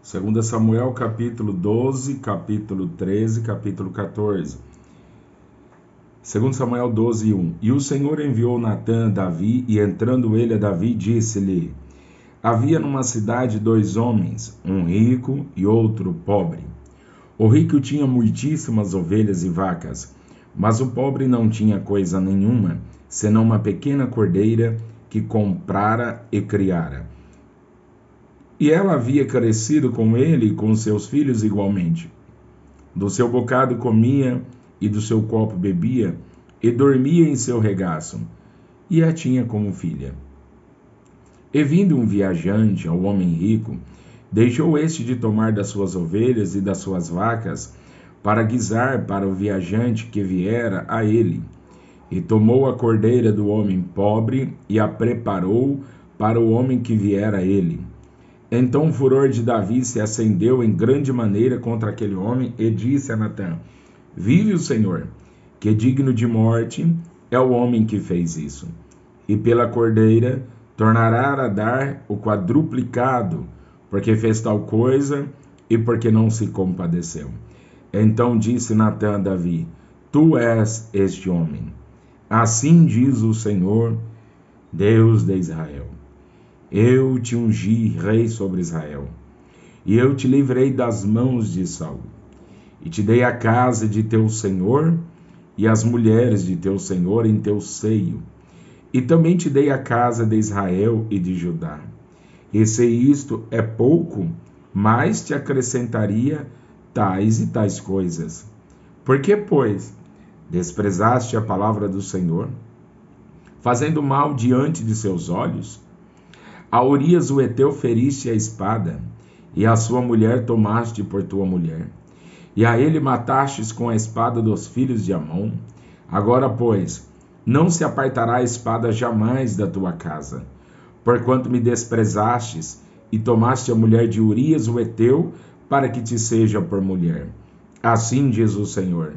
2 Samuel capítulo 12, capítulo 13, capítulo 14. 2 Samuel 12, 1. E o Senhor enviou Natã a Davi, e entrando ele a Davi, disse-lhe: Havia numa cidade 2 homens, um rico e outro pobre. O rico tinha muitíssimas ovelhas e vacas, mas o pobre não tinha coisa nenhuma, senão uma pequena cordeira que comprara e criara. E ela havia crescido com ele e com seus filhos igualmente. Do seu bocado comia e do seu copo bebia, e dormia em seu regaço, e a tinha como filha. E vindo um viajante ao homem rico, deixou este de tomar das suas ovelhas e das suas vacas, para guisar para o viajante que viera a ele. E tomou a cordeira do homem pobre e a preparou para o homem que viera a ele. Então o furor de Davi se acendeu em grande maneira contra aquele homem e disse a Natã: Vive o Senhor, que digno de morte é o homem que fez isso. E pela cordeira tornará a dar o quadruplicado, porque fez tal coisa e porque não se compadeceu. Então disse Natã a Davi: Tu és este homem. Assim diz o Senhor, Deus de Israel: Eu te ungi rei sobre Israel, e eu te livrei das mãos de Saul, e te dei a casa de teu senhor e as mulheres de teu senhor em teu seio, e também te dei a casa de Israel e de Judá. E se isto é pouco, mais te acrescentaria tais e tais coisas. Por que, pois, desprezaste a palavra do Senhor, fazendo mal diante de seus olhos? A Urias o Heteu feriste a espada, e a sua mulher tomaste por tua mulher. E a ele matastes com a espada dos filhos de Amon. Agora, pois, não se apartará a espada jamais da tua casa, porquanto me desprezastes, e tomaste a mulher de Urias o Heteu, para que te seja por mulher. Assim diz o Senhor: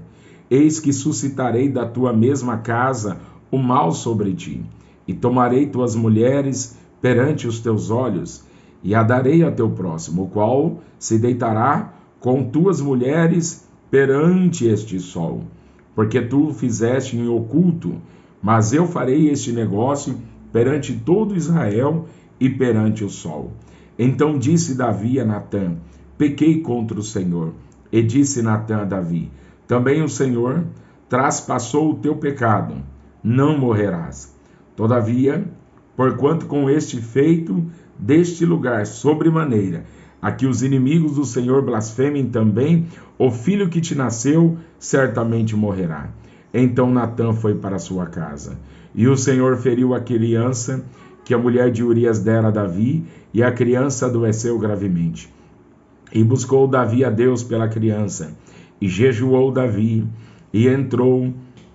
Eis que suscitarei da tua mesma casa o mal sobre ti, e tomarei tuas mulheres perante os teus olhos, e a darei a teu próximo, o qual se deitará com tuas mulheres perante este sol, porque tu o fizeste em oculto, mas eu farei este negócio perante todo Israel e perante o sol. Então disse Davi a Natã: Pequei contra o Senhor. E disse Natã a Davi: Também o Senhor traspassou o teu pecado, não morrerás. Todavia, porquanto com este feito deste lugar sobremaneira, a que os inimigos do Senhor blasfemem também, o filho que te nasceu certamente morrerá. Então Natã foi para sua casa. E o Senhor feriu a criança que a mulher de Urias dera a Davi, e a criança adoeceu gravemente. E buscou Davi a Deus pela criança, e jejuou Davi, e entrou,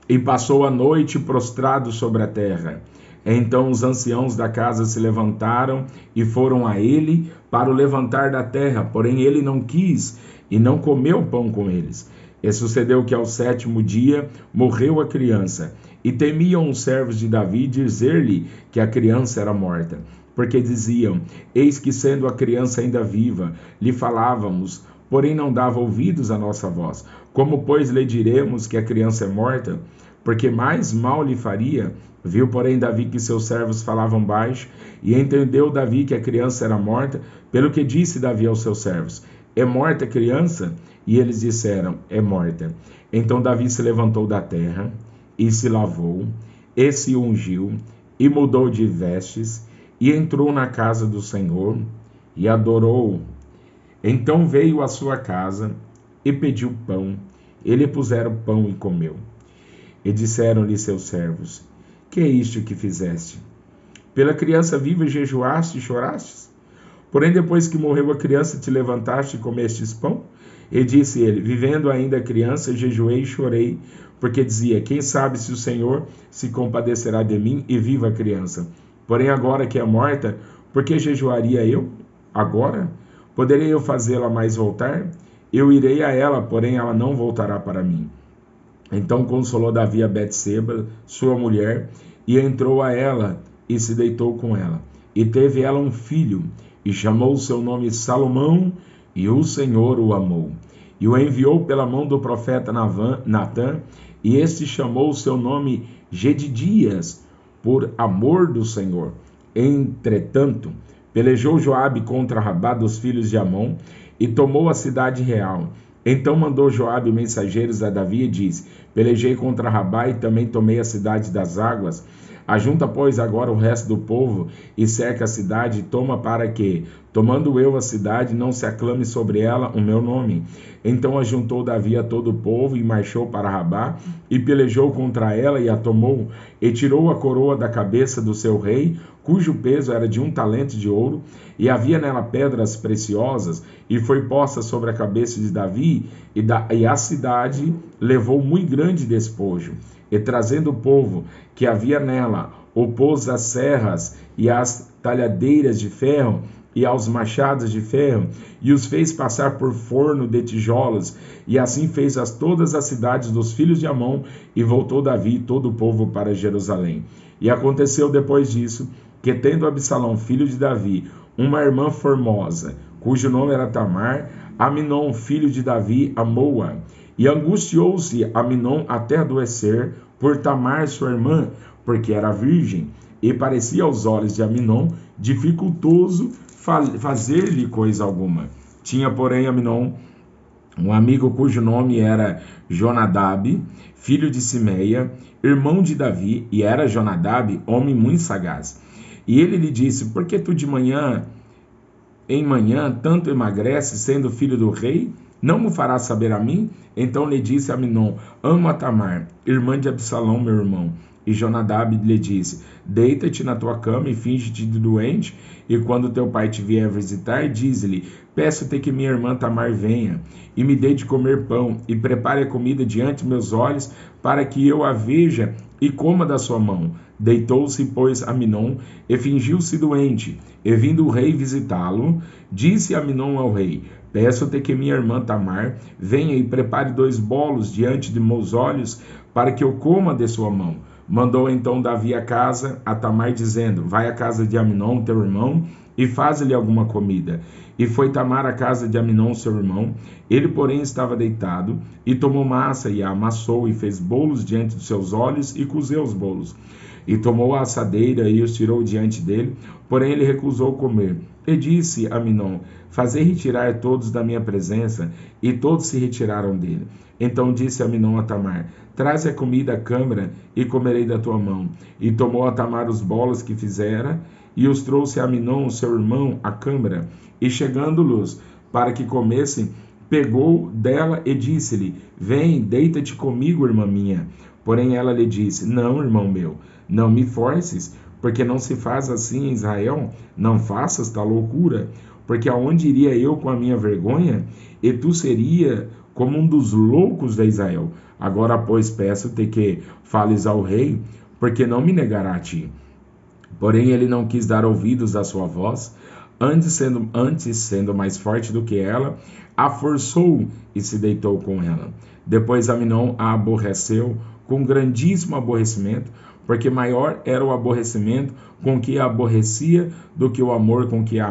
e passou a noite prostrado sobre a terra. Então os anciãos da casa se levantaram e foram a ele para o levantar da terra, porém ele não quis e não comeu pão com eles. E sucedeu que ao 7º dia morreu a criança, e temiam os servos de Davi dizer-lhe que a criança era morta, porque diziam: Eis que sendo a criança ainda viva, lhe falávamos, porém não dava ouvidos à nossa voz. Como, pois, lhe diremos que a criança é morta? Porque mais mal lhe faria. Viu, porém, Davi que seus servos falavam baixo, e entendeu Davi que a criança era morta, pelo que disse Davi aos seus servos: É morta a criança? E eles disseram: É morta. Então Davi se levantou da terra, e se lavou, e se ungiu, e mudou de vestes, e entrou na casa do Senhor, e adorou. Então veio à sua casa, e pediu pão. E lhe puseram pão e comeu. E disseram-lhe seus servos: Que é isto que fizeste? Pela criança viva jejuaste e choraste? Porém, depois que morreu a criança, te levantaste e comestes pão? E disse ele: Vivendo ainda a criança, jejuei e chorei, porque dizia: Quem sabe se o Senhor se compadecerá de mim e viva a criança? Porém, agora que é morta, por que jejuaria eu? Agora? Poderei eu fazê-la mais voltar? Eu irei a ela, porém ela não voltará para mim. Então consolou Davi a Betseba, sua mulher, e entrou a ela e se deitou com ela. E teve ela um filho, e chamou o seu nome Salomão, e o Senhor o amou, e o enviou pela mão do profeta Natã, e este chamou o seu nome Gedidias, por amor do Senhor. Entretanto, pelejou Joabe contra Rabá dos filhos de Amon, e tomou a cidade real. Então mandou Joabe mensageiros a Davi e disse: pelejei contra Rabá e também tomei a cidade das águas. Ajunta, pois, agora o resto do povo e cerca a cidade, e toma para que, tomando eu a cidade, não se aclame sobre ela o meu nome. Então ajuntou Davi a todo o povo e marchou para Rabá, e pelejou contra ela e a tomou, e tirou a coroa da cabeça do seu rei, cujo peso era de 1 talento de ouro, e havia nela pedras preciosas, e foi posta sobre a cabeça de Davi, e a cidade levou muito grande despojo. E trazendo o povo que havia nela, opôs as serras e as talhadeiras de ferro e aos machados de ferro, e os fez passar por forno de tijolos, e assim fez todas as cidades dos filhos de Amon, e voltou Davi e todo o povo para Jerusalém. E aconteceu depois disso, que tendo Absalão, filho de Davi, uma irmã formosa, cujo nome era Tamar, Aminon, filho de Davi, amou-a. E angustiou-se Aminon até adoecer por Tamar, sua irmã, porque era virgem, e parecia aos olhos de Aminon dificultoso fazer-lhe coisa alguma. Tinha, porém, Aminon um amigo cujo nome era Jonadab, filho de Simeia, irmão de Davi, e era Jonadab homem muito sagaz. E ele lhe disse: por que tu de manhã em manhã tanto emagrece, sendo filho do rei? Não me farás saber a mim? Então lhe disse Aminon: amo a Tamar, irmã de Absalão, meu irmão. E Jonadab lhe disse: deita-te na tua cama e finge-te de doente, e quando teu pai te vier visitar, dize-lhe: peço-te que minha irmã Tamar venha, e me dê de comer pão, e prepare a comida diante de meus olhos, para que eu a veja e coma da sua mão. Deitou-se, pois, Aminon, e fingiu-se doente. E vindo o rei visitá-lo, disse Aminon ao rei: peço-te que minha irmã Tamar venha e prepare 2 bolos diante de meus olhos, para que eu coma de sua mão. Mandou então Davi a casa a Tamar, dizendo: vai à casa de Aminon, teu irmão, e faz-lhe alguma comida. E foi Tamar à casa de Aminon, seu irmão. Ele, porém, estava deitado, e tomou massa e a amassou, e fez bolos diante dos seus olhos, e cozeu os bolos. E tomou a assadeira e os tirou diante dele, porém ele recusou comer. E disse Aminon: fazei retirar todos da minha presença. E todos se retiraram dele. Então disse Aminon a Tamar: traze a comida à câmara, e comerei da tua mão. E tomou a Tamar os bolos que fizera, e os trouxe a Aminon, seu irmão, à câmara. E chegando-los para que comessem, pegou dela e disse-lhe: vem, deita-te comigo, irmã minha. Porém ela lhe disse: não, irmão meu, não me forces, porque não se faz assim em Israel. Não faças tal loucura, porque aonde iria eu com a minha vergonha? E tu seria como um dos loucos de Israel. Agora, pois, peço-te que fales ao rei, porque não me negará a ti. Porém ele não quis dar ouvidos à sua voz, antes sendo mais forte do que ela, a forçou e se deitou com ela. Depois Aminon a aborreceu com grandíssimo aborrecimento, porque maior era o aborrecimento com que a aborrecia do que o amor com que a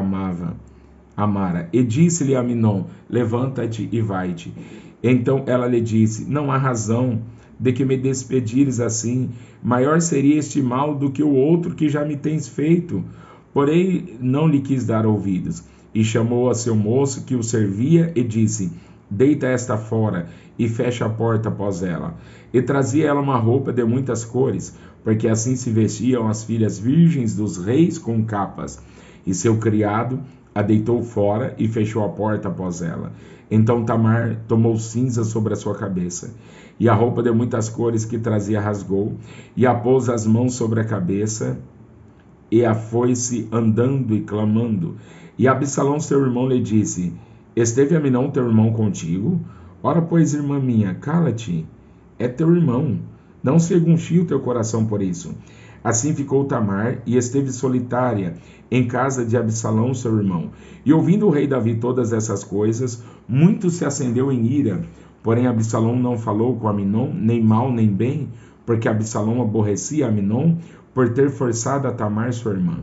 amara. E disse-lhe Aminon: levanta-te e vai-te. Então ela lhe disse: não há razão de que me despedires assim, maior seria este mal do que o outro que já me tens feito. Porém não lhe quis dar ouvidos, e chamou a seu moço que o servia e disse: deita esta fora e fecha a porta após ela. E trazia ela uma roupa de muitas cores, porque assim se vestiam as filhas virgens dos reis com capas. E seu criado a deitou fora e fechou a porta após ela. Então Tamar tomou cinza sobre a sua cabeça, e a roupa de muitas cores que trazia rasgou, e a pôs as mãos sobre a cabeça, e a foi-se andando e clamando. E Absalão, seu irmão, lhe disse: esteve Aminon, teu irmão, contigo? Ora, pois, irmã minha, cala-te, é teu irmão, não se anguste o teu coração por isso. Assim ficou Tamar, e esteve solitária em casa de Absalão, seu irmão. E ouvindo o rei Davi todas essas coisas, muito se acendeu em ira. Porém Absalão não falou com Aminon, nem mal nem bem, porque Absalão aborrecia Aminon por ter forçado a Tamar, sua irmã.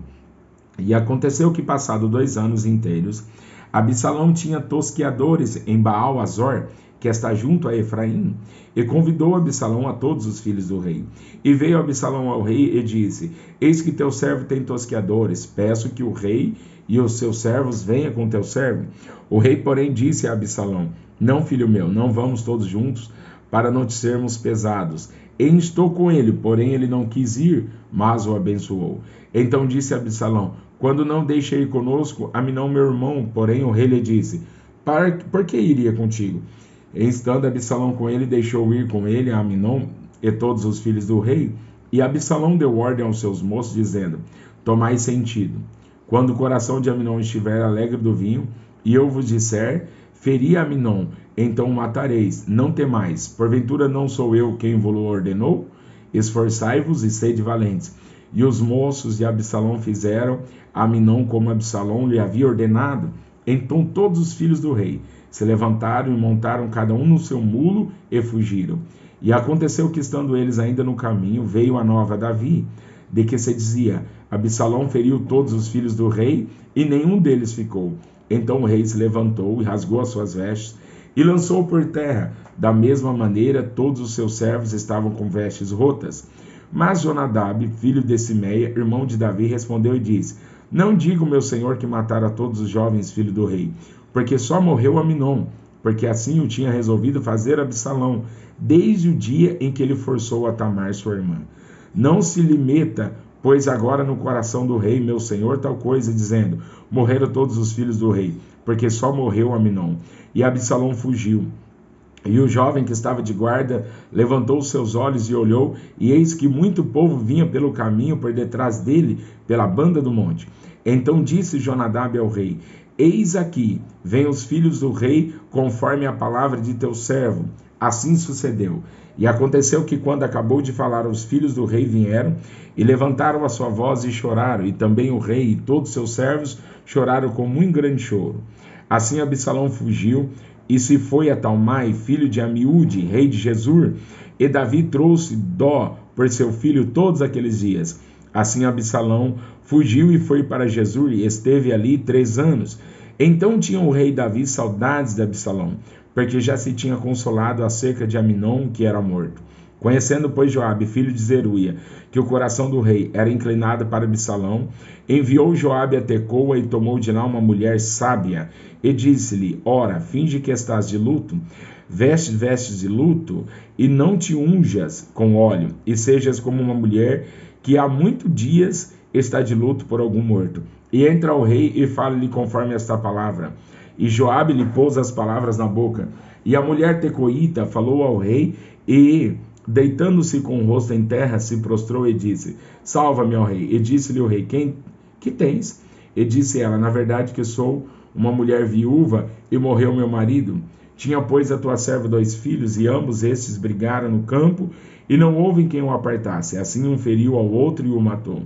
E aconteceu que, passado 2 anos inteiros, Absalão tinha tosqueadores em Baal-Azor, que está junto a Efraim, e convidou Absalão a todos os filhos do rei. E veio Absalão ao rei e disse: Eis que teu servo tem tosqueadores, peço que o rei e os seus servos venham com teu servo. O rei, porém, disse a Absalão: Não, filho meu, não vamos todos juntos, para não te sermos pesados. E instou com ele, porém ele não quis ir, mas o abençoou. Então disse Absalão: Quando não deixei ir conosco Aminon meu irmão? Porém o rei lhe disse: Por que iria contigo? Estando Absalão com ele, deixou ir com ele a Aminon e todos os filhos do rei. E Absalão deu ordem aos seus moços, dizendo: Tomai sentido. Quando o coração de Aminon estiver alegre do vinho, e eu vos disser: Feri Aminon, então o matareis. Não temais, porventura não sou eu quem vos ordenou? Esforçai-vos e sede valentes. E os moços de Absalão fizeram a Aminon como Absalão lhe havia ordenado. Então todos os filhos do rei se levantaram e montaram cada um no seu mulo e fugiram. E aconteceu que, estando eles ainda no caminho, veio a nova a Davi, de que se dizia: Absalão feriu todos os filhos do rei, e nenhum deles ficou. Então o rei se levantou e rasgou as suas vestes, e lançou por terra. Da mesma maneira, todos os seus servos estavam com vestes rotas. Mas Jonadab, filho de Simeia, irmão de Davi, respondeu e disse: Não digo, meu senhor, que matara todos os jovens filhos do rei, porque só morreu Aminon, porque assim o tinha resolvido fazer Absalão, desde o dia em que ele forçou a Tamar, sua irmã. Não se lhe meta, pois agora no coração do rei, meu senhor, tal coisa, dizendo: Morreram todos os filhos do rei, porque só morreu Aminon. E Absalão fugiu. E o jovem que estava de guarda levantou os seus olhos e olhou, e eis que muito povo vinha pelo caminho por detrás dele, pela banda do monte. Então disse Jonadab ao rei: Eis aqui, vêm os filhos do rei, conforme a palavra de teu servo. Assim sucedeu. E aconteceu que, quando acabou de falar, os filhos do rei vieram e levantaram a sua voz e choraram, e também o rei e todos seus servos choraram com muito grande choro. Assim Absalão fugiu e se foi a Talmai, filho de Amiúde, rei de Gesur, e Davi trouxe dó por seu filho todos aqueles dias. Assim Absalão fugiu e foi para Gesur, e esteve ali 3 anos. Então tinha o rei Davi saudades de Absalão, porque já se tinha consolado acerca de Aminon, que era morto. Conhecendo, pois, Joabe, filho de Zeruia, que o coração do rei era inclinado para Absalão, enviou Joabe a Tecoa e tomou de lá uma mulher sábia, e disse-lhe: Ora, finge que estás de luto, veste vestes de luto, e não te unjas com óleo, e sejas como uma mulher que há muitos dias está de luto por algum morto. E entra ao rei e fala-lhe conforme esta palavra. E Joabe lhe pôs as palavras na boca. E a mulher tecoíta falou ao rei, e, deitando-se com o rosto em terra, se prostrou e disse: Salva-me, ó rei. E disse-lhe o rei: Que tens? E disse ela: Na verdade que sou uma mulher viúva, e morreu meu marido. Tinha, pois, a tua serva 2 filhos, e ambos estes brigaram no campo, e não houve quem o apartasse. Assim um feriu ao outro e o matou.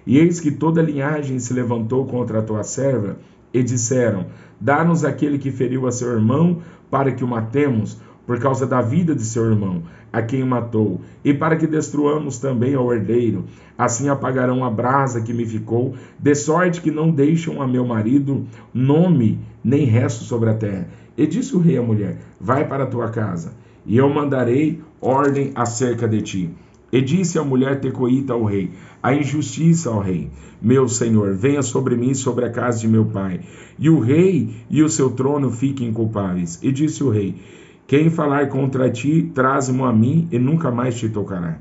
E eis que toda a linhagem se levantou contra a tua serva, e disseram: Dá-nos aquele que feriu a seu irmão, para que o matemos, por causa da vida de seu irmão, a quem matou, e para que destruamos também ao herdeiro. Assim apagarão a brasa que me ficou, de sorte que não deixam a meu marido nome nem resto sobre a terra. E disse o rei à mulher: Vai para a tua casa, e eu mandarei ordem acerca de ti. E disse a mulher tecoíta ao rei: A injustiça, ó rei, meu senhor, venha sobre mim e sobre a casa de meu pai, e o rei e o seu trono fiquem culpáveis. E disse o rei: Quem falar contra ti, traze-mo a mim, e nunca mais te tocará.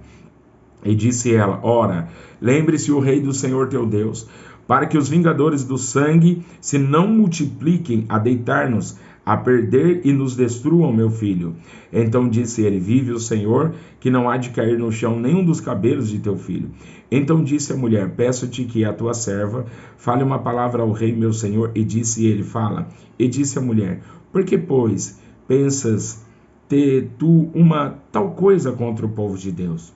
E disse ela: Ora, lembre-se o rei do Senhor teu Deus, para que os vingadores do sangue se não multipliquem a deitar-nos, a perder e nos destruam, meu filho. Então disse ele: Vive o Senhor, que não há de cair no chão nenhum dos cabelos de teu filho. Então disse a mulher: Peço-te que a tua serva fale uma palavra ao rei, meu senhor. E disse ele: Fala. E disse a mulher: Por que, pois, pensas ter tu uma tal coisa contra o povo de Deus?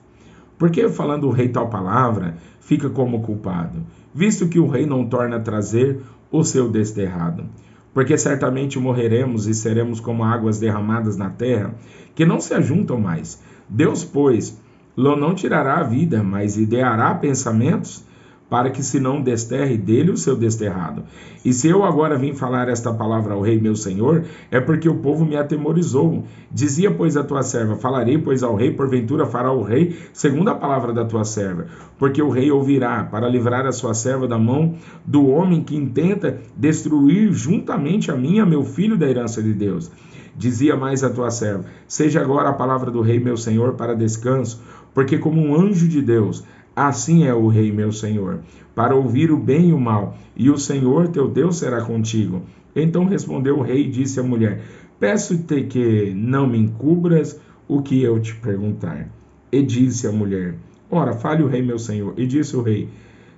Porque, falando o rei tal palavra, fica como culpado, visto que o rei não torna a trazer o seu desterrado? Porque certamente morreremos e seremos como águas derramadas na terra, que não se ajuntam mais. Deus, pois, não tirará a vida, mas ideará pensamentos para que se não desterre dele o seu desterrado. E se eu agora vim falar esta palavra ao rei meu senhor, é porque o povo me atemorizou. Dizia, pois, a tua serva, falarei, pois, ao rei, porventura fará o rei segundo a palavra da tua serva, porque o rei ouvirá, para livrar a sua serva da mão do homem que intenta destruir juntamente a mim, a meu filho, da herança de Deus. Dizia mais a tua serva, seja agora a palavra do rei meu senhor para descanso, porque como um anjo de Deus, assim é o rei meu senhor, para ouvir o bem e o mal, e o Senhor teu Deus será contigo. Então respondeu o rei e disse à mulher, peço-te que não me encubras o que eu te perguntar. E disse a mulher, ora, fale o rei meu senhor. E disse o rei,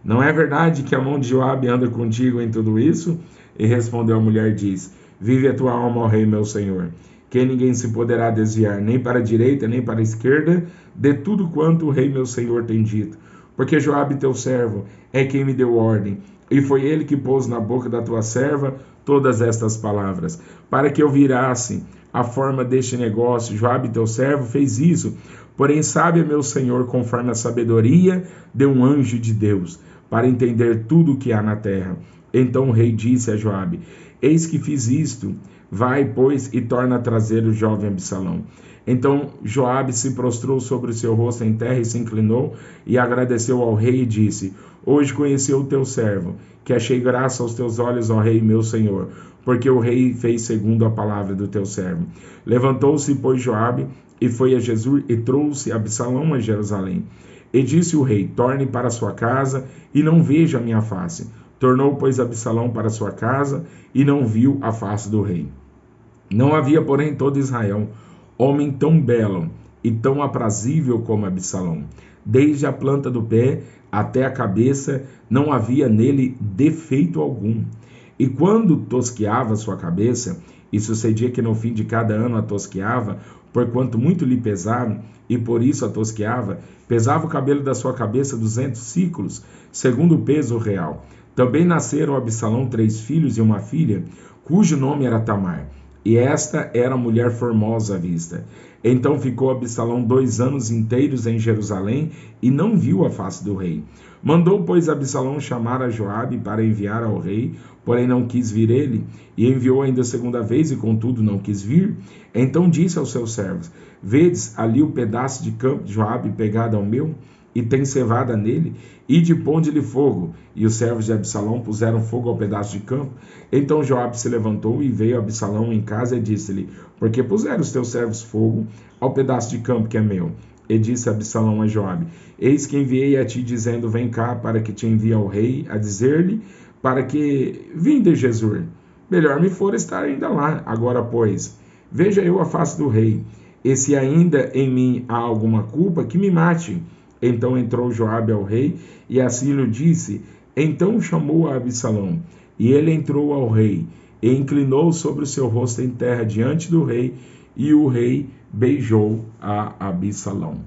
não é verdade que a mão de Joabe anda contigo em tudo isso? E respondeu a mulher, diz, vive a tua alma, ó rei meu senhor, que ninguém se poderá desviar, nem para a direita, nem para a esquerda, de tudo quanto o rei meu senhor tem dito. Porque Joabe teu servo é quem me deu ordem, e foi ele que pôs na boca da tua serva todas estas palavras, para que eu virasse a forma deste negócio. Joabe teu servo fez isso, porém sabe, meu senhor, conforme a sabedoria de um anjo de Deus, para entender tudo o que há na terra. Então o rei disse a Joabe, eis que fiz isto, vai, pois, e torna a trazer o jovem Absalão. Então Joabe se prostrou sobre o seu rosto em terra e se inclinou e agradeceu ao rei e disse, hoje conheci o teu servo, que achei graça aos teus olhos, ó rei meu senhor, porque o rei fez segundo a palavra do teu servo. Levantou-se, pois, Joabe, e foi a Jesur e trouxe Absalão a Jerusalém. E disse o rei, torne para sua casa e não veja a minha face. Tornou, pois, Absalão para sua casa e não viu a face do rei. Não havia, porém, em todo Israel homem tão belo e tão aprazível como Absalão. Desde a planta do pé até a cabeça, não havia nele defeito algum. E quando tosqueava sua cabeça, e sucedia que no fim de cada ano a tosqueava, porquanto muito lhe pesava, e por isso a tosqueava, pesava o cabelo da sua cabeça 200 ciclos, segundo o peso real. Também nasceram a Absalão 3 filhos e uma filha, cujo nome era Tamar. E esta era mulher formosa à vista. Então ficou Absalão 2 anos inteiros em Jerusalém e não viu a face do rei. Mandou, pois, Absalão chamar a Joabe para enviar ao rei, porém não quis vir ele, e enviou ainda segunda vez, e contudo não quis vir. Então disse aos seus servos, vedes ali o pedaço de campo de Joabe pegado ao meu, e tem cevada nele, ide ponde-lhe fogo. E os servos de Absalão puseram fogo ao pedaço de campo. Então Joabe se levantou e veio a Absalão em casa e disse-lhe, por que puseram os teus servos fogo ao pedaço de campo que é meu? E disse Absalão a Joabe, eis que enviei a ti dizendo, vem cá para que te envie ao rei, a dizer-lhe, para que vim de Jesur. Melhor me for estar ainda lá. Agora, pois, veja eu a face do rei, e se ainda em mim há alguma culpa, que me mate. Então entrou Joabe ao rei, e assim lhe disse. Então chamou a Absalão, e ele entrou ao rei, e inclinou sobre o seu rosto em terra diante do rei, e o rei beijou a Absalão.